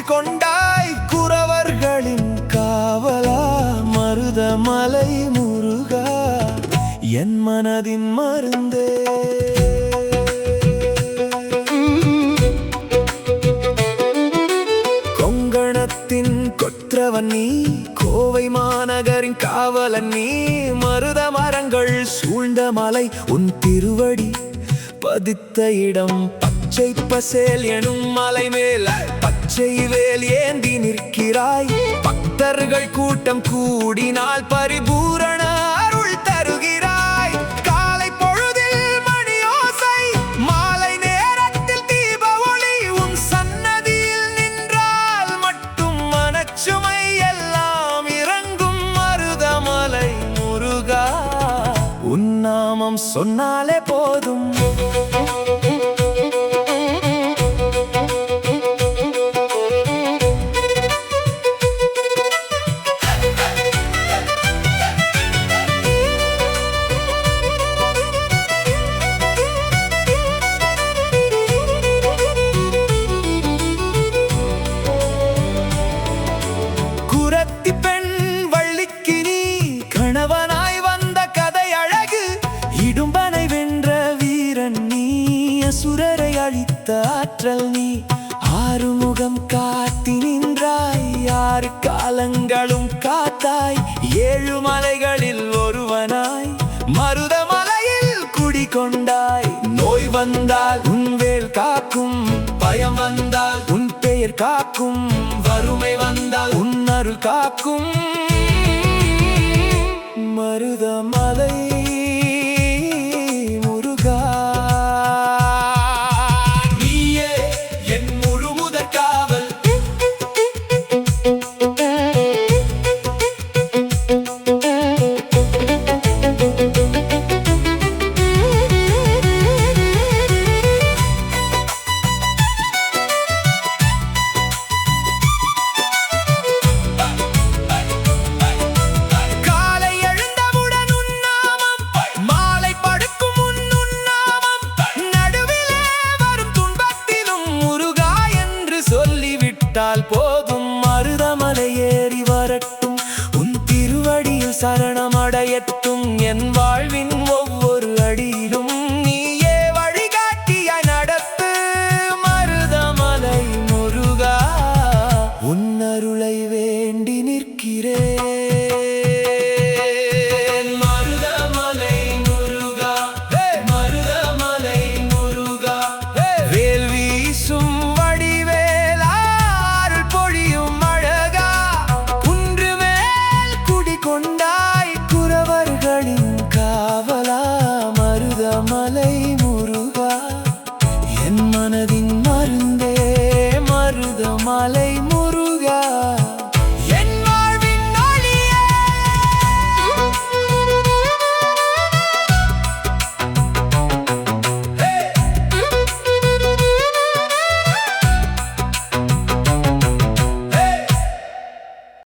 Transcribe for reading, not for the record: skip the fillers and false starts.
குடிகொண்டாய் குறவர்களின் காவலா மருதமலை முருகா என் மனதின் மருந்தே. கொங்கணத்தின் கொற்றவன் நீ, கோவை மாநகரின் காவலன் நீ, மருத மரங்கள் சூழ்ந்த மலை உன் திருவடி பதித்த இடம். பச்சை பசேல் எனும் மலை மேல் பச்சை வேல் ஏந்தி நிற்கிறாய். பக்தர்கள் கூட்டம் கூடினால் பரிபூரண அருள் தருகிறாய். காலை பொழுதில் மணியோசை, மாலை நேரத்தில் தீப ஒளி, உன் சன்னதியில் நின்றால் மட்டும் மனச்சுமை எல்லாம் இறங்கும் மருதமலை முருகா. உன் நாமம் சொன்னாலே போதும். குரத்தி பெண் வள்ளிக்கு நீ கணவனாய் வந்த கதை அழகு. இடும்பனை வென்ற வீரன் நீ, அசுரரை அழித்த ஆற்றல் நீ. ஆறுமுகம் காத்தி நின்றாய், 6 காலங்களும் காத்தாய். 7 மலைகளில் ஒருவனாய் மருதமலையில் குடிகொண்டாய். நோய் வந்தால் உன் வேல் காக்கும், பயம் வந்தால் உன் பெயர் காக்கும், வறுமை வந்தால் உன் அருள் காக்கும். மருதமலை முருகா நீயே என் முழு முதற் காவல். போதும் மருதமலை ஏறி வரட்டும், உன் திருவடியில் சரணமடையட்டும். என் வாழ்வின் ஒவ்வொரு அடியிலும் நீயே வழிகாட்டியாய் நடத்து மருதமலை முருகா. உன் அருளை வேண்டி நிற்கிறேன் மருதமலை முருகா, மருதமலை முருகா. வேல் வீசும் மருதமலை முருகா என் மனதின் மருந்தே, மருதமலை.